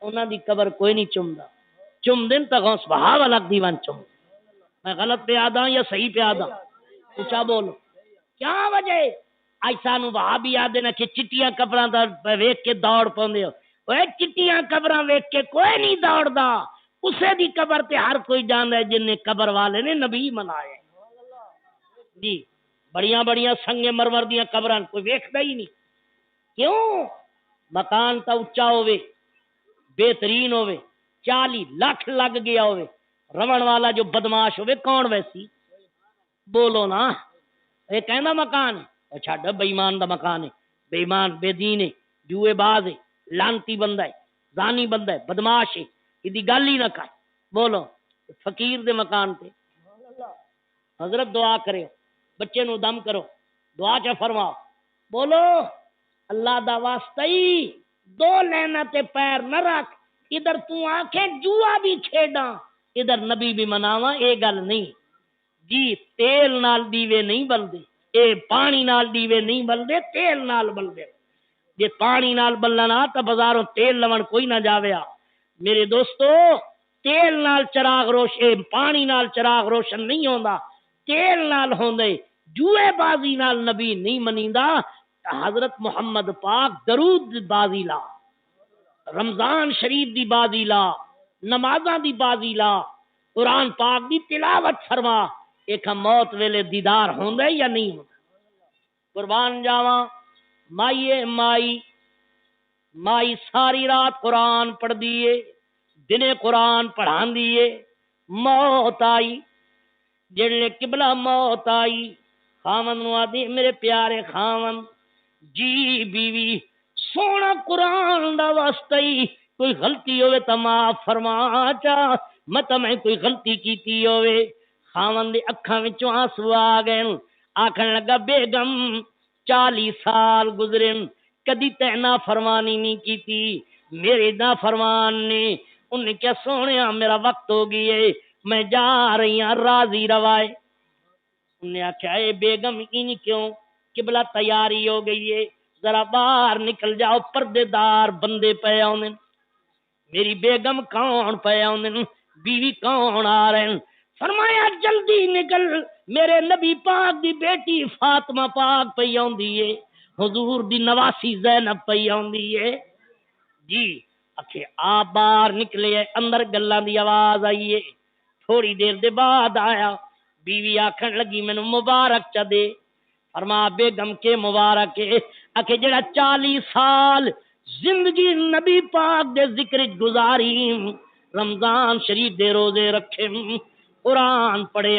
انہاں دی قبر کوئی نہیں چمدا چم دن تا غوث بہا والا دیوان چم میں غلط پہ آدا یا صحیح پہ آدا اونچا بولو کیا وجہ ایسا نو وہابی آدے نا کہ چٹیاں قبراں دا ویکھ کے دوڑ پوندے ہو اوے چٹیاں قبراں ویکھ کے کوئی نہیں دوڑدا اسے دی قبر تے ہر کوئی جاندا ہے جن نے قبر والے نے نبی منائے جی بڑیاں بڑیاں سنگ مرمر دیاں قبراں کوئی ویکھدا ہی نہیں کیوں مکان تا اچا ہوئے بہترین ہوئے 40 لاکھ لگ گیا ہوئے رون والا جو بدماش ہوئے کون ویسی بولو نا یہ کہنا مکان ہے چھڈ بے ایمان دا مکان ہے بے ایمان بے دین ہے جوئے باز ہے لانتی بندہ ہے زانی بندہ ہے بدماش ہے یہ گل ہی نہ کر بولو فقیر دے مکان تے حضرت دعا کرے بچے نو دم کرو دعا چا فرماؤ بولو اللہ دا واسطہ ہی 2 لینا تے پیر نہ رکھ ادھر تو آنکھیں جوا بھی کھیڈاں ادھر نبی بھی مناواں اے گل نہیں جی تیل نال دیوے نہیں بلدے اے پانی نال دیوے نہیں بلدے تیل نال بلدے جے پانی نال بلنا تا بازاروں تیل لون کوئی نہ جاویا میرے دوستو تیل نال چراغ روشن پانی نال چراغ روشن نہیں ہوندا تیل نال ہوندے جوئے بازی نال نبی نہیں منیندا حضرت محمد پاک درود بازی لا رمضان شریف دی بازی لا نمازاں دی بازی لا قرآن پاک دی تلاوت فرما ایک موت ویلے دیدار ہوندا یا نہیں ہوندا قربان جاواں مائی ساری رات قرآن پڑھ دیے دنے قرآن پڑھان دیے موت آئی جڑے قبلہ موت آئی خاون نو آدھی میرے پیارے خاون جی بیوی سونا قرآن دا واسطہ ہی کوئی غلطی ہوئے تا معاف فرما چا مت میں کوئی غلطی کیتی ہوئے خاون دے اکھاں وچوں آنسو آ گئے آکھن لگا بیگم 40 سال گزرن کدی تے نا فرمانی نہیں کیتی میرے نا فرمان نے انہیں کیا سونیا میرا وقت ہو گئی میں جا رہی ہوں راضی روائے انہیں آکھا اے بیگم ان کیوں قبلہ تیاری ہو گئی ہے ذرا باہر نکل جاؤ پردے دار بندے پے آؤں میری بیگم کون پے آؤں بیوی کون آ رہے ہیں فرمایا جلدی نکل میرے نبی پاک دی بیٹی فاطمہ پاک پئی آوندی ہے حضور دی نواسی زینب پئی آوندی ہے جی اکھے آپ باہر نکلے اندر گلاں دی آواز آئی ہے تھوڑی دیر دے بعد آیا بیوی آکھن لگی مینوں مبارک چا دے فرما بیگم کے مبارک ہے اکھے جڑا 40 سال زندگی نبی پاک دے ذکر گزاری رمضان شریف دے روزے رکھے قرآن پڑھے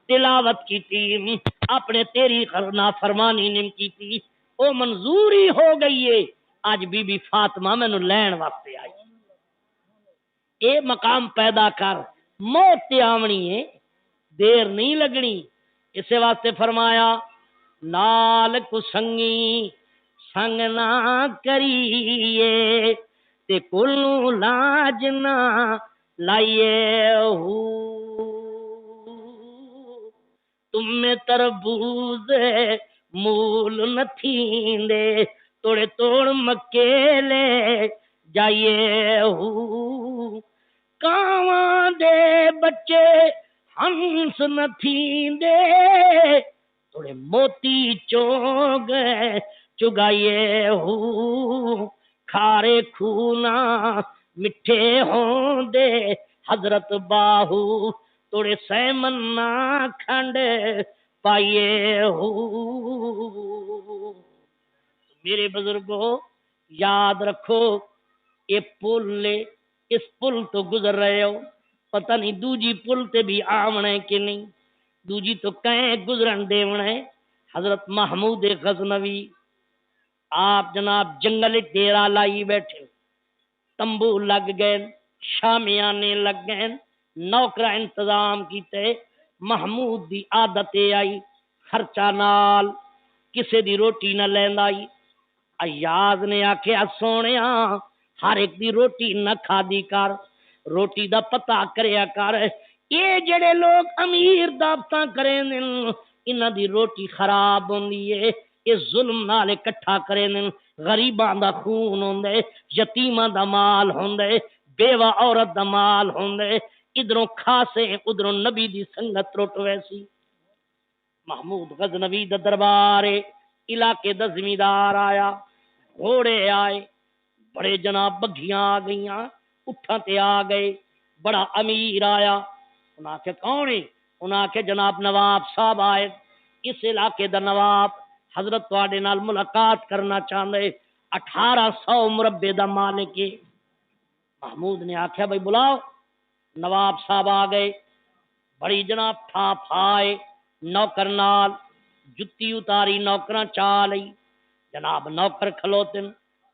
تلاوت کیتی اپنے تیری نافرمانی نہیں کیتی او منظوری ہو گئی ہے آج بی بی فاطمہ مینوں لین واسطے آئی اے مقام پیدا کر موت تے آونی ہے دیر نہیں لگنی اسے واسطے فرمایا نال کو سنگی سنگ نہ کریے تے کل لاج نہ لائیے ہو تم میں تربوز مول نہ تھیندے توڑے توڑ مکیلے جائیے ہو کاواں دے بچے ہنس نہ تھیندے توڑے موتی چوگ چگائیے ہو کھارے کھونا مٹھے ہوں دے حضرت باہو توڑے سیمن نہ کھنڈ پائیے ہو میرے بزرگوں یاد رکھو یہ پل اس پل تو گزر رہے ہو پتہ نہیں دوجی پل تے بھی آونے کہ نہیں دوجی تو کہیں گزرن دیونے حضرت محمود غزنوی آپ جناب جنگل ڈیرا لائی بیٹھے تمبو لگ گئے شامیانے لگ گئے نوکرا انتظام کیتے محمود دی عادت آئی خرچہ نال کسے دی روٹی نہ لیند آئی ایاز نے آکھیا سونیا ہر ایک دی روٹی نہ کھادی کر روٹی دا پتہ کریا کر یہ جڑے لوگ امیر دعوتاں کریں انہاں دی روٹی خراب ہوندی ہے یہ ظلم نال اکٹھا کرے نے غریباں دا خون ہوندے یتیماں دا مال ہوندے بیوہ عورت دا مال ہوندے ادھروں کھاسے ادھروں نبی دی سنگت ٹوٹ ویسی محمود غزنوی دا دربار علاقے دا زمیندار آیا گھوڑے آئے بڑے جناب بگھیاں آ گئیاں اٹھاں تے آ گئے بڑا امیر آیا انہاں کے کون ہے انہاں کے جناب نواب صاحب آئے اس علاقے دا نواب حضرت تواڈے نال ملاقات کرنا چاہندے 1800 مربے دا مالک ہے محمود نے آکھیا بھائی بلاؤ نواب صاحب آ گئے بڑی جناب تھا پھائے نوکر نال جتی اتاری نوکراں چا لئی جناب نوکر کھلوتن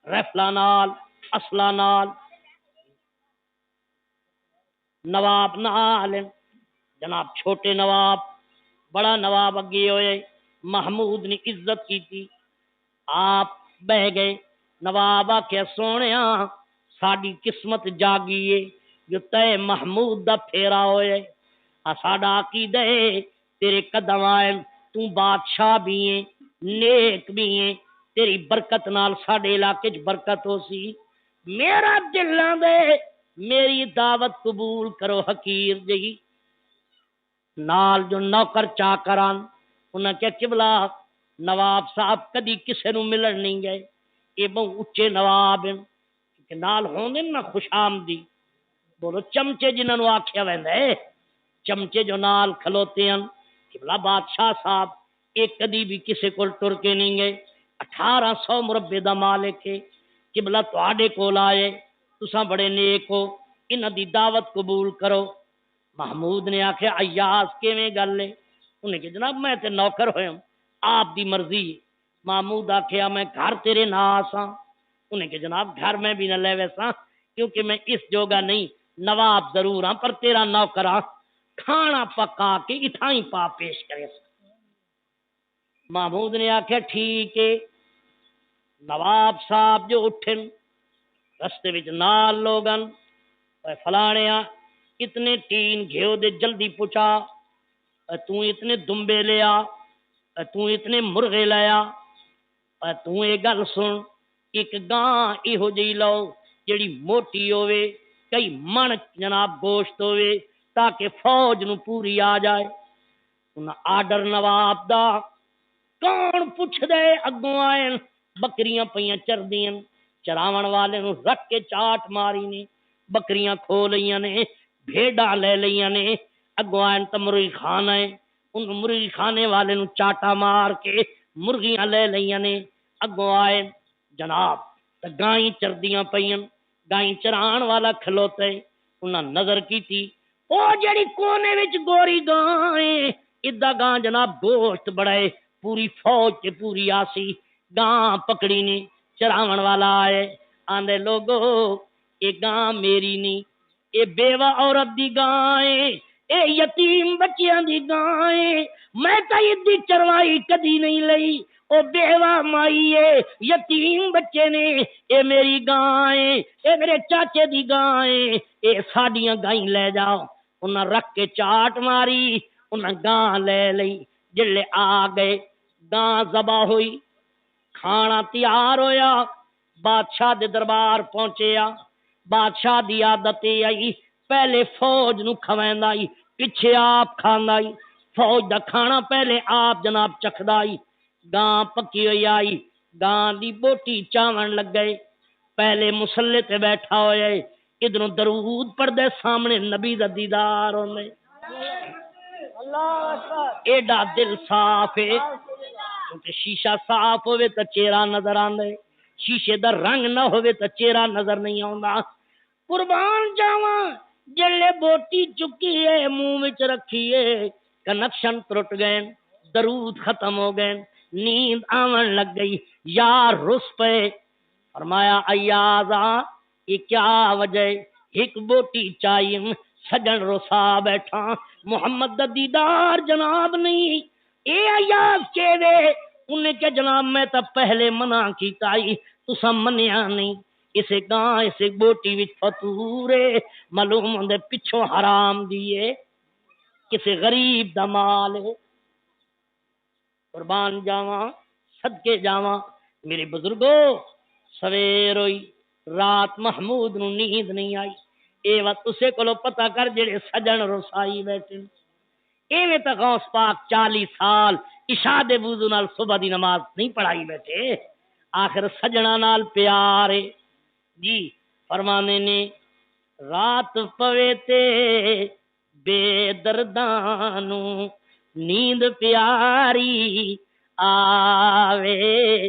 رفلا نال اسلا نال نواب نال جناب چھوٹے نواب بڑا نواب اگے ہوئے محمود نے عزت کی تھی آپ بہ گئے نواب آکھیا سونیا ساڈی قسمت جاگیے جو تے محمود دا پھیرا ہوئے ساڈا عقیدہ ہے تیرے قدم آئے تو بادشاہ بھی ہیں نیک بھی ہیں تیری برکت نال ساڈے علاقے چ برکت ہو سی میرا دل دے میری دعوت قبول کرو حقیر جی نال جو نوکر چاکران انہاں کہ قبلہ نواب صاحب کدی کسے نو ملن نہیں گئے یہ بہت اچے نواب ہیں کہ نال ہوندے نا خوش آمدی بولو چمچے جنہاں نو آکھیا ویندا ہے چمچے جو نال کھلوتے ہیں قبلہ بادشاہ صاحب ایک کدی بھی کسے کول ٹر کے نہیں گئے 1800 مربے دا مالک ہے قبلہ تواڈے کول آئے تساں بڑے نیک ہو انہاں دی دعوت قبول کرو محمود نے آکھیا ایاز کیویں گل ہے انہیں کہ جناب میں تے نوکر ہویا آپ دی مرضی محمود آکھیا میں گھر تیرے ناس ہاں انہیں کہ جناب گھر میں بھی نہ لے ویسا کیونکہ میں اس جوگا نہیں نواب ضرور ہاں پر تیرا نوکر ہاں کھانا پکا کے اتھائی پا پیش کرے محمود نے آکھیا ٹھیک ہے نواب صاحب جو اٹھن رستے وچ نال لوگن فلانیا اتنے ٹین گھیو دے جلدی پہنچا تو اتنے دمبے لیا تو اتنے مرغے لیا تو یہ گل سن ایک گاں ایہو جی لو جیڑی موٹی ہوئے کئی من جناب گوشت ہوئے تاکہ فوج نو پوری آ جائے انہاں آرڈر نواب دا کون پوچھ دے اگوں آئے بکریاں پیاں چردیاں چراون والے نو رکھ کے چاٹ ماری نے بکریاں کھو لیاں نے بھیڑاں لے لیاں نے اگوں آئے تے مرغی خانہ ہے ان مرغی کھانے والے نو چاٹا مار کے مرغیاں لے لیاں نے اگوں آئے جناب تے گائیں چردیاں پیاں گائیں چران والا کھلوتے انہاں نظر کی تھی او جڑی کونے وچ گوری گائیں ادا گاں جناب گوشت بڑے پوری فوج تے پوری آسی گاں پکڑی نے چراون والا آئے آندے لوگو اے گاں میری نہیں اے بیوہ عورت دی گاں اے یتیم بچیاں دی گاں میں تا ادی چروائی کدی نہیں لئی او بیوہ مائی یتیم بچے نے اے میری گاں اے میرے چاچے دی گاں اے ساڈیاں گائیں لے جاؤ انہاں رکھ کے چاٹ ماری انہاں گاں لے لئی جلے آ گئے گاں ذبح ہوئی کھانا تیار ہویا بادشاہ دے دربار پہنچیا بادشاہ دی عادت آئی پہلے فوج نو کھویندا آئی پیچھے آپ کھاندا آئی فوج دا کھانا پہلے آپ جناب چکھدا آئی گاں پکی ہوئی آئی گاں دی بوٹی چاون لگ گئے پہلے مصلی تے بیٹھا ہویا ہے ادھروں درود پڑھدے سامنے نبی دا دیدار ہوندے ایڈا دل صاف ہے کیونکہ شیشہ صاف ہوئے تو چہرہ نظر آندے شیشے دا رنگ نہ ہوئے تو چہرہ نظر نہیں آندا قربان جاواں جلے بوٹی چکی ہے منہ وچ رکھی ہے کنکشن ٹوٹ گئے درود ختم ہو گئے نیند آون لگ گئی یار رس پے فرمایا ایازا یہ کیا وجہ ایک بوٹی چاہیے سجن رسا بیٹھا محمد دا دیدار جناب نہیں اے ایاز کے دے انہیں کہ جناب میں تا پہلے منع کیتا ہی تسا منیا نہیں اسے گاں اسے بوٹی وچ فطورے معلوم ہوندے پچھوں حرام دیے کسے غریب دا مال ہے قربان جاواں صدقے جاواں میرے بزرگو سویر ہوئی رات محمود نو نیند نہیں آئی اے وقت اسے کولو پتہ کر جڑے سجن رسائی بیٹھے ایویں تک غوث پاک 40 سال عشاء دے وضو نال صبح دی نماز نہیں پڑھائی بیٹھے آخر سجنا نال پیارے جی فرمانے نے رات پوے تے بے دردانو نیند پیاری آوے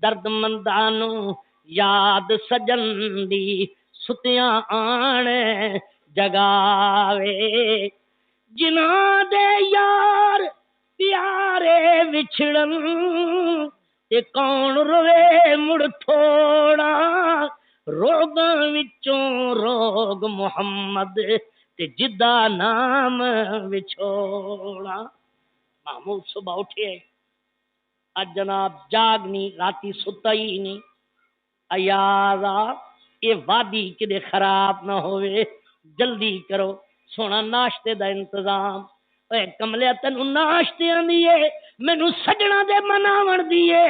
درد مندانو یاد سجن دی ستیاں آن جگاوے جنہاں دے یار پیارے وچھڑن تے کون روے مڑ تھوڑا روگاں وچوں روگ محمد تے جدا نام وچھوڑا محمود صبح اٹھے اج جناب جاگنی راتی ستا ہی نہیں ایازا یہ وادی کدے خراب نہ ہوئے جلدی کرو سونا ناشتے دا انتظام اے کملیا تینو ناشتے دیے مینو سجنا دے مناون دیے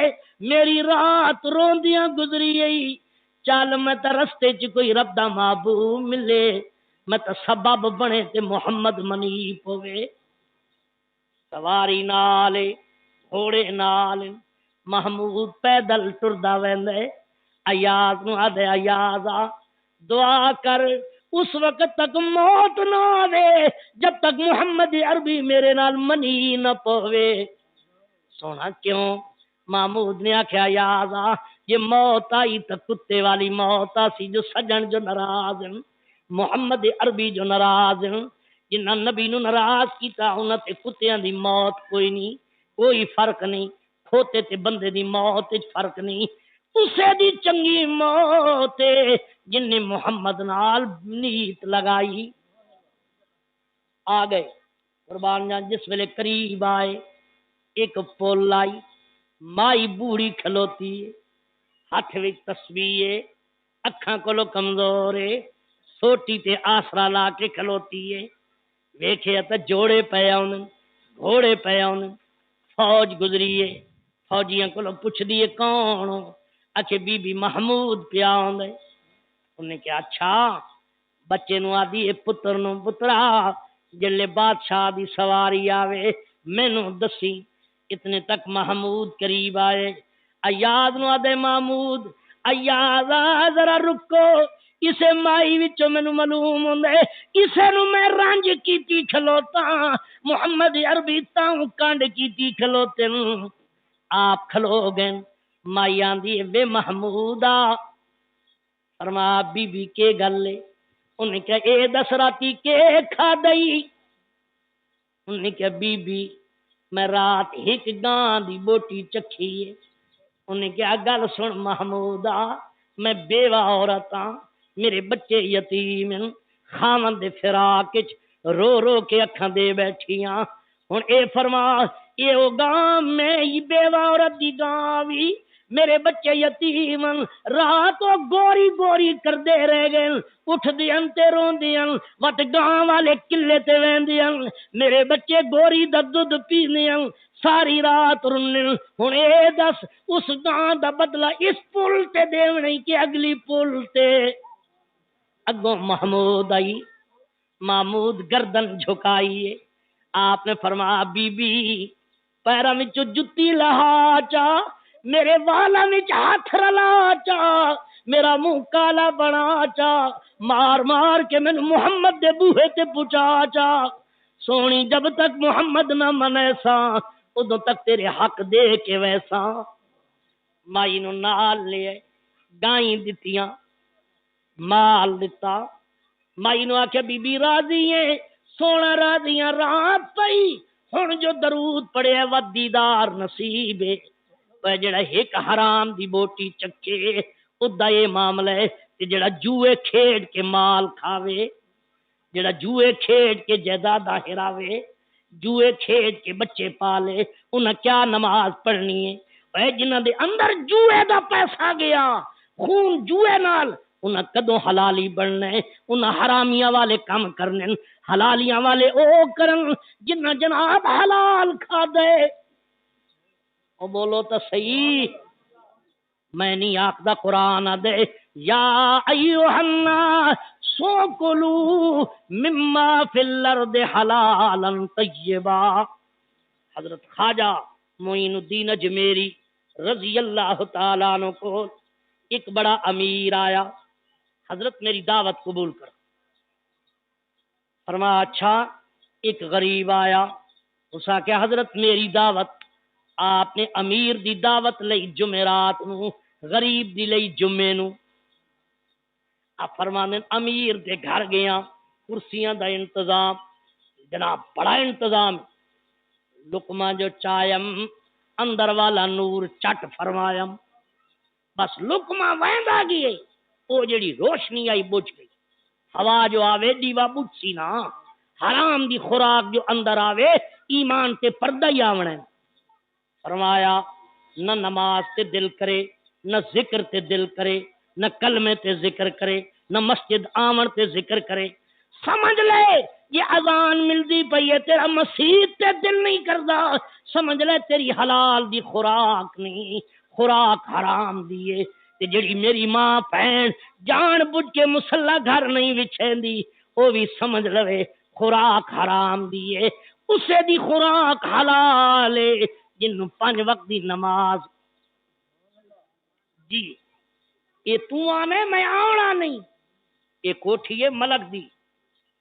میری رات روندیاں گزری گئی چل میں تا رستے چ کوئی رب دا محبوب ملے میں تا سبب بنے تے محمد منیب ہوئے سواری نال گھوڑے نال محمود پیدل ٹردا ویندے ایاز نو آدھے ایازا دعا کر اس وقت تک موت نہ آوے جب تک محمد عربی میرے نال منی نہ پوے سونا کیوں محمود نے آکھیا ایازا یہ موت آئی تو کتے والی موت آسی جو سجن جو ناراض ہیں محمد عربی جو ناراض ہیں جنہاں نبی نو ناراض کیتا انہاں تے کتیاں دی موت کوئی نہیں کوئی فرق نہیں کھوتے تے بندے دی موت وچ فرق نہیں اسے دی چنگی موت جن نے محمد نال نیت لگائی آ گئے قربان جان جس ویلے قریب آئے ایک پل آئی مائی بوڑھی کھلوتی ہاتھ وچ تسبیح اکھاں کولو کمزور ہے سوٹی تے آسرا لا کے کھلوتی ہے ویکھیا تے جوڑے پے اون گھوڑے پے اون فوج گزری ہے فوجیاں کولو پوچھ دیے کون اچھے بی بی محمود پیا آندا ہے انہیں کہا اچھا بچے نو آدھی اے پتر نو پترا جلے بادشاہ دی سواری آوے مینوں دسی اتنے تک محمود قریب آئے ایاز نو آدھے محمود ایاز ذرا رکو اسے مائی وچوں مینوں معلوم ہوندے اسے نو میں رنج کیتی کھلوتا محمد عربی تاں کانڈ کیتی کھلوتے آپ کھلو گئے مائی آندی وے محمودا فرما بی بی کے گل ہے انہیں کہا اے دس راتی کے کھا دئی انہیں کہا بی بی میں رات ایک گاں دی بوٹی چکھی ہے انہیں کہا گل سن محمودا میں بیوہ عورت ہاں میرے بچے یتیم ہیں خاوند دے فراق وچ رو رو کے اکھاں دے بیٹھی ہاں ہن اے فرما اے او گاں میں بیوہ عورت دی گاں وی میرے بچے یتیم رات گوری گوری کردے رہ گئے اٹھ دیاں تے روندیاں وٹ گاں والے قلعے تے ویندیاں میرے بچے گوری دا دودھ پیندیاں ساری رات رنن ہن اے دس اس گاں دا بدلہ اس پل تے دیونے کہ اگلی پل تے اگوں محمود آئی محمود گردن جھکائی آپ نے فرمایا بی بی پیراں وچوں جُتی لہا چا میرے والا وچ ہاتھ رلا چا میرا منہ کالا بنا چا مار مار کے میں محمد دے بوہے تے پہنچا چا سونی جب تک محمد نہ منے سا ادو تک تیرے حق دے کے ویسا مائی نو نال لے گائیں دتیاں مال دتا مائی نو آکھیا بی بی راضی ہے سونا راضیاں رات پئی ہن جو درود پڑھیا وا دیدار نصیب ہے پر جڑا ایک حرام دی بوٹی چکے ادا یہ معاملہ ہے کہ جڑا جوئے کھیڈ کے مال کھاوے جڑا جوئے کھیڈ کے جائیداد ہراوے جوئے کھیڈ کے بچے پالے انہاں کیا نماز پڑھنی ہے اے جنہاں دے اندر جوئے دا پیسہ گیا خون جوئے نال انہاں کدوں حلالی بننا ہے انہاں حرامیاں والے کام کرنے حلالیاں والے او کرن جنہاں جناب حلال کھا دے او بولو تو صحیح، میں نہیں آخدا قرآن دے یا ایھا الناس سوکلوا مما فی الارض حلالا طیبا۔ حضرت خواجہ معین الدین اجمیری رضی اللہ تعالیٰ عنہ کو ایک بڑا امیر آیا، حضرت میری دعوت قبول کر، فرمایا اچھا۔ ایک غریب آیا، اس کہ حضرت میری دعوت، آپ نے امیر دی دعوت لئی جمعرات نو، غریب دی لئی جمعے نو۔ آپ فرمانے امیر دے گھر گیا، کرسیاں دا انتظام، جناب بڑا انتظام، لقمہ جو چایم اندر والا نور چٹ فرمایم، بس لقمہ ویندا گئے، او جڑی روشنی آئی بجھ گئی، ہوا جو آوے دیوا بجھ سی نا، حرام دی خوراک جو اندر آوے ایمان تے پردہ ہی آونا ہے۔ فرمایا نہ نماز تے دل کرے، نہ ذکر تے دل کرے، نہ کلمے تے ذکر کرے، نہ مسجد آمن تے ذکر کرے، سمجھ لے یہ اذان ملدی پئی ہے تیرا مسجد تے دل نہیں کردا، سمجھ لے تیری حلال دی خوراک نہیں، خوراک حرام دی ہے۔ تے جڑی میری ماں بہن جان بوجھ کے مصلا گھر نہیں وچھیندی، او بھی سمجھ لوے خوراک حرام دی ہے، اسے دی خوراک حلال ہے جن 5 وقت دی نماز۔ جی یہ تو آنے میں آونا نہیں، یہ کوٹھی ہے ملک دی،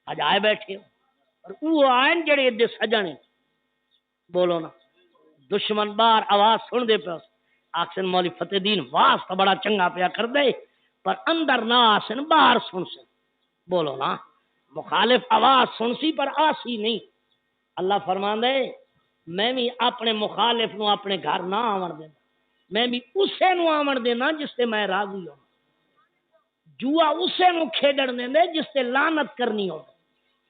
اج آئے بیٹھے ہو، اور وہ آئین جڑے ادھے سجنے، بولو نا دشمن باہر آواز سن دے پہ آکسن مولی فتح دین واس تو بڑا چنگا پیا کر دے، پر اندر نہ آسن باہر سن سن، بولو نا مخالف آواز سن سی پر آسی نہیں۔ اللہ فرمان دے میں بھی اپنے مخالف نو اپنے گھر نہ آون دینا، میں بھی اسے نو آون دینا جس سے میں راضی ہوں، جوا اسے نو کھیڈن دیندے جس سے لعنت کرنی ہو،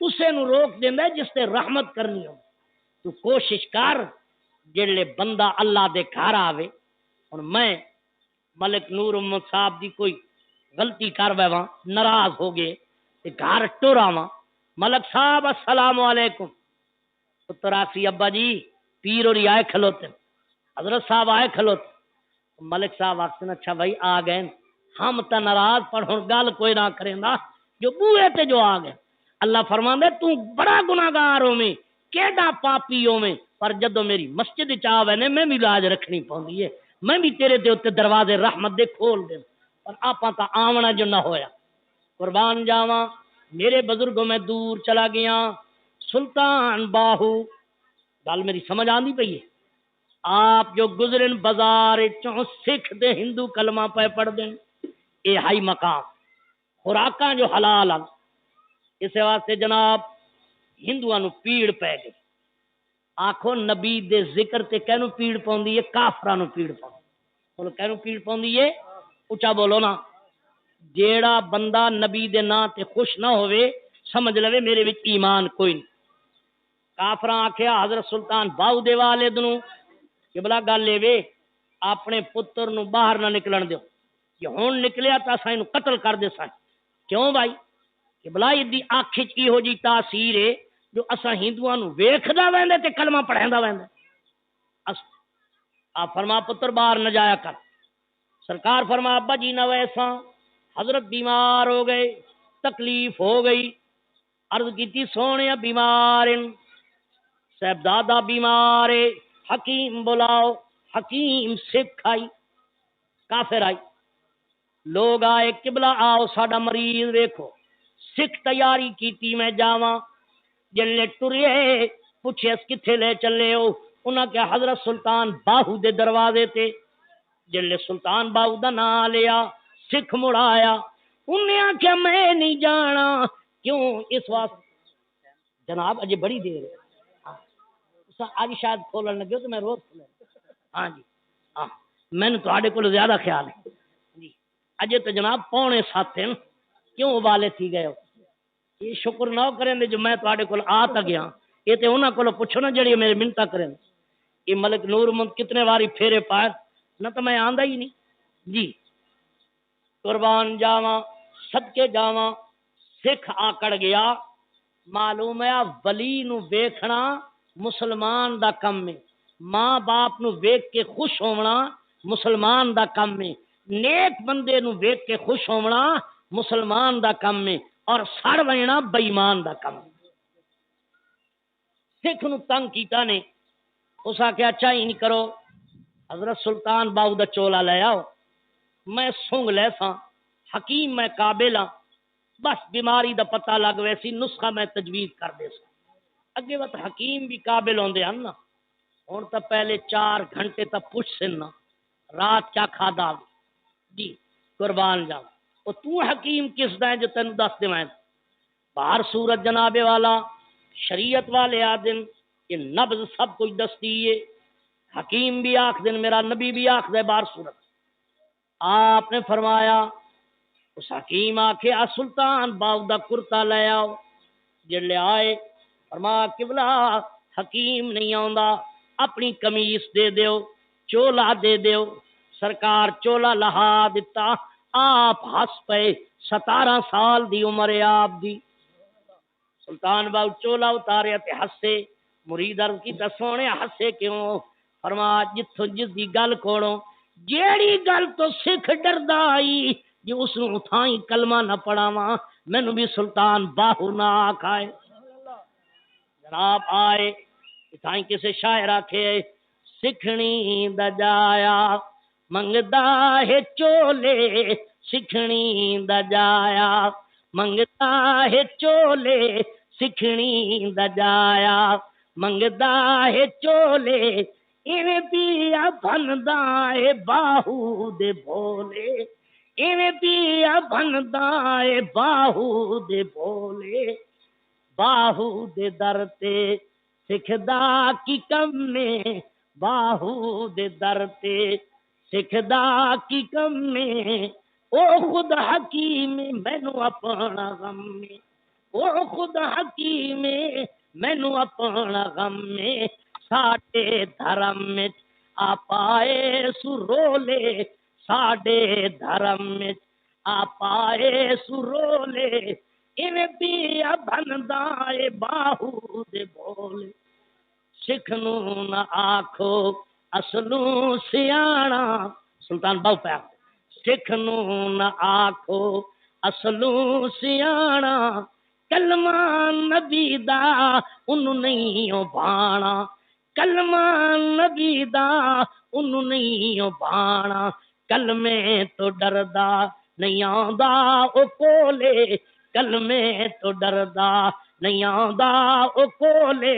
اسے نو روک دیندے جس سے رحمت کرنی ہو۔ تو کوشش کر جڑے بندہ اللہ دے گھر آوے، اور میں ملک نور محمد صاحب دی کوئی غلطی کر بیواں ناراض ہو گئے تے گھر ٹر آواں، ملک صاحب السلام علیکم، پتر آسی ابا جی پیر اور آئے کھلوتے، حضرت صاحب آئے کھلوتے، ملک صاحب آخر اچھا بھائی آ گئے، ہم تا ناراض پر ہن گل کوئی نہ کریں دا جو بوئے تے جو آ گئے۔ اللہ فرمان دے تو بڑا گناہگار ہوویں، کیڈا پاپی ہوویں، پر جدو میری مسجد چاوے نے میں بھی لاج رکھنی پوندی ہے، میں بھی تیرے دے اوتے دروازے رحمت دے کھول دے، پر آپاں تا آونا جو نہ ہویا۔ قربان جاواں میرے بزرگوں میں دور چلا گیا، سلطان باہو، گل میری سمجھ آندی پئی ہے، آپ جو گزرن بازار چوں سکھ دے ہندو کلمہ پہ پڑھ دیں، اے ہائی مقام خوراکاں جو حلال ہیں، اس واسطے جناب ہندوؤں نو پیڑ پہ گئی، آکھو نبی دے ذکر تے کینو پیڑ پوندی ہے، کافراں نو پیڑ پوندی، بولو کینو پیڑ پوندی ہے، اچھا بولو نا، جیڑا بندہ نبی دے نا تے خوش نہ ہوئے سمجھ لوے میرے وچ ایمان کوئی نہیں۔ کافراں آکھیا حضرت سلطان باہو دے والد نو کہ بلا گل لے وے اپنے پتر نو باہر نہ نکلن دیو، کہ ہون نکلیا تا اساں اینو قتل کر دے سان، کیوں بھائی کہ بلا دی آنکھ وچ ایہو جی تاثیر ہے جو اساں ہندوؤں نو ویکھدا ویندے تے کلمہ پڑھیندا ویندے، آپ فرما پتر باہر نہ جایا کر، سرکار فرما ابا جی نہ ویسا، حضرت بیمار ہو گئے، تکلیف ہو گئی، عرض کیتی سونے بیمار صاحب دادا بیمار ہے، حکیم بلاؤ، حکیم سکھ آئی، کافر آئی، لوگ آئے قبلہ آؤ ساڈا مریض ویکھو، سکھ تیاری کیتی میں جاواں، جلے ٹرے پوچھے اس کتھے لے چلے ہو، انہاں کہ حضرت سلطان باہو دے دروازے تے، جلے سلطان باہو دا نام لیا سکھ مڑایا، انہیں آخیا میں نہیں جانا، کیوں اس واسطے جناب اجے بڑی دیر ہے، آج شاید کھولن لگے ہو تو میں روز کھولے، ہاں جی ہاں میں نے تواڈے کول زیادہ خیال ہے جی، اجے تو جناب 6:45 ہیں، کیوں ابالے تھی گئے ہو، یہ شکر نہ کریں دے جو میں تواڈے کول آ تا گیا، یہ تے انہاں کولوں پوچھو نا جڑی میرے منتا کریں، یہ ملک نور محمد کتنے واری پھیرے پائے نہ تو میں آندا ہی نہیں جی۔ قربان جاواں صدقے جاواں سکھ آکڑ گیا، معلوم ہے ولی نو ویکھنا مسلمان دا کم ہے، ماں باپ نو ویکھ کے خوش ہونا مسلمان دا کم ہے، نیک بندے نو ویکھ کے خوش ہونا مسلمان دا کم ہے، اور سڑ وینا بے ایمان دا کم ہے۔ سکھ نو تنگ کیتا نے، اس آکھیا اچھا ہی نہیں کرو، حضرت سلطان باؤ دا چولا لے آؤ، میں سونگ لے سا، حکیم میں قابل ہاں، بس بیماری دا پتہ لگ ویسی نسخہ میں تجویز کر دے سا۔ اگے وقت حکیم بھی قابل ہوندے ہیں نا، ہن تو پہلے 4 گھنٹے تک پوچھ سننا رات کیا کھادا جی قربان جاؤ، او تو حکیم کس دا ہے جو تینوں دس دیوائیں؟ باہر صورت جناب والا شریعت والے آدن یہ نبض سب کچھ دستی ہے، حکیم بھی آخ دن، میرا نبی بھی آخ دے بار صورت۔ آپ نے فرمایا اس حکیم آکھے سلطان باؤ دا کرتا لے آؤ، جلے آئے فرمایا قبلہ حکیم نہیں آندا، اپنی قمیص دے دیو، چولا دے دیو، سرکار چولا لہا دیتا، آپ ہس پے، 17 سال دی عمر ہے آپ دی۔ سلطان باؤ چولا اتاریا تے ہسے، مرید عرض کی سونے ہسے کیوں؟ فرمایا جتھوں جس دی گل کھوڑو، جیڑی گل تو سکھ ڈردا آئی جی اس نو اتھائی کلمہ نہ پڑھاواں، مینوں بھی سلطان باہو نہ آکھائے۔ جناب آئے اتھائی کسے شاعر آکھے سکھنی دا جایا منگدا ہے چولے، سکھنی دا جایا منگدا ہے چولے، سکھنی دا جایا منگدا ہے چولے، ایویں پیا بندا ہے باہو دے بھولے، ایویں پیا بندا ہے باہو دے بھولے، باہو دے در تے سکھدا کی کم میں، باہو دے در تے سکھدا کی کم میں، او خود حکیم مینوں اپنا غم میں، او خود حکیم مینوں اپنا غم میں، ساڈے دھرم وچ آپائے سرولے، ساڈے دھرم وچ آپائے سرولے، ایویں پیا بندا اے باہو دے بولے، سکھ نو نہ آکھو اصلوں سیاںا، سلطان باؤ پہ سکھ نو نہ آکھو اصلوں سیاںا، کلمہ نبی دا انہوں نہیں او بانا، کلمہ نبی دا انہوں نہیں او بانا، کلمے تو ڈردا نہیں آندا او کولے، کلمے تو ڈردا نہیں آندا او کولے،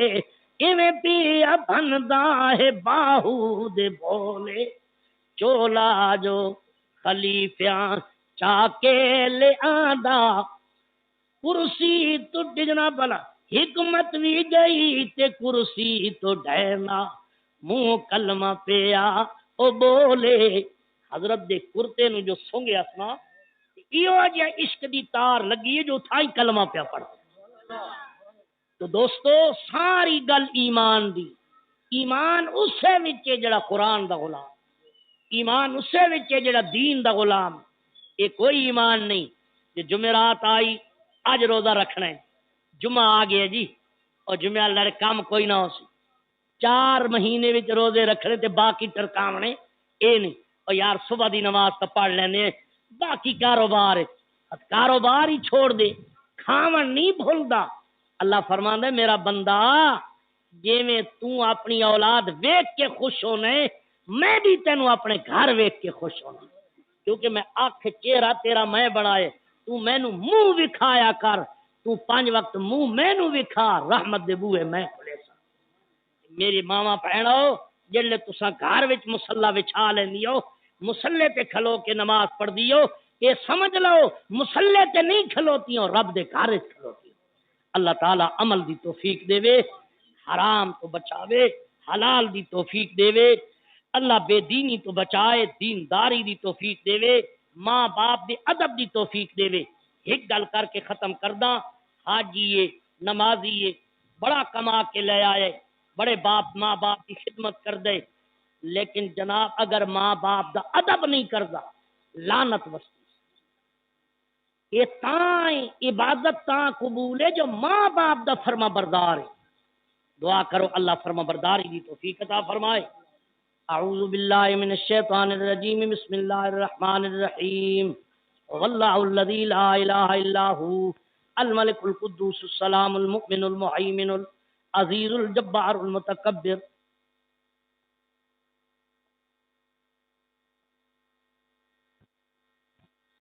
ایویں پیا بندا ہے باہو دے بولے، چولا جو خلیفیاں چا کے لے آندا، کرسی تو ڈگنا بلا حکمت بھی گئی تے کرسی تو ڈھینا، منہ کلمہ پیا او بولے، حضرت دے کرتے نو جو سونگیا سنا ایو جا عشق دی تار لگی ہے جو تھائی کلمہ پیا پڑھ۔ تو دوستو ساری گل ایمان دی، ایمان اسے وچے جڑا قرآن دا غلام، ایمان اسے وچے جڑا دین دا غلام، یہ کوئی ایمان نہیں کہ جمعرات آئی اج روزہ رکھنا ہے، جمعہ آ گیا جی اور جمعہ لڑ کام کوئی نہ ہو سی، 4 مہینے وچ روزے رکھنے تے باقی ٹرکاونے اے نہیں، اور یار صبح دی نماز تو پڑھ لینے باقی کاروبار ہے، کاروبار ہی چھوڑ دے، کھاون نہیں بھولدا۔ اللہ فرماندا ہے میرا بندہ جویں تو اپنی اولاد ویکھ کے خوش ہونے، میں بھی تینوں اپنے گھر ویکھ کے خوش ہونا، کیونکہ میں آنکھ چہرہ تیرا میں بنائے، تو مینوں منہ وکھایا کر، تو 5 وقت منہ مینوں وکھا، رحمت دے بوئے میں کھلے سا۔ میری ماما بہنو جلے تساں گھر وچ مصلا وچھا لیندیو، مصلے تے کھلو کے نماز پڑھ دیو، یہ سمجھ لو مصلے تے نہیں کھلوتیوں، رب دے گھر وچ کھلوتیوں۔ اللہ تعالی عمل دی توفیق دے وے، حرام تو بچاوے، حلال دی توفیق دے وے، اللہ بے دینی تو بچائے، دینداری دی توفیق دے وے، ماں باپ دے ادب دی توفیق دے وے۔ ایک گل کر کے ختم کرداں، حاجی نمازی بڑا کما کے لے آئے، بڑے باپ ماں باپ کی خدمت کر دے، لیکن جناب اگر ماں باپ دا ادب نہیں کردا لعنت وستی، یہ تاں عبادت تاں قبول ہے جو ماں باپ دا فرما بردار ہے، دعا کرو اللہ فرما برداری دی توفیق عطا فرمائے۔ اعوذ باللہ من الشیطان الرجیم، بسم اللہ الرحمن الرحیم، واللہ الذی لا الہ الا ہو الملک القدوس السلام المؤمن المہیمن العزیز الجبار المتکبر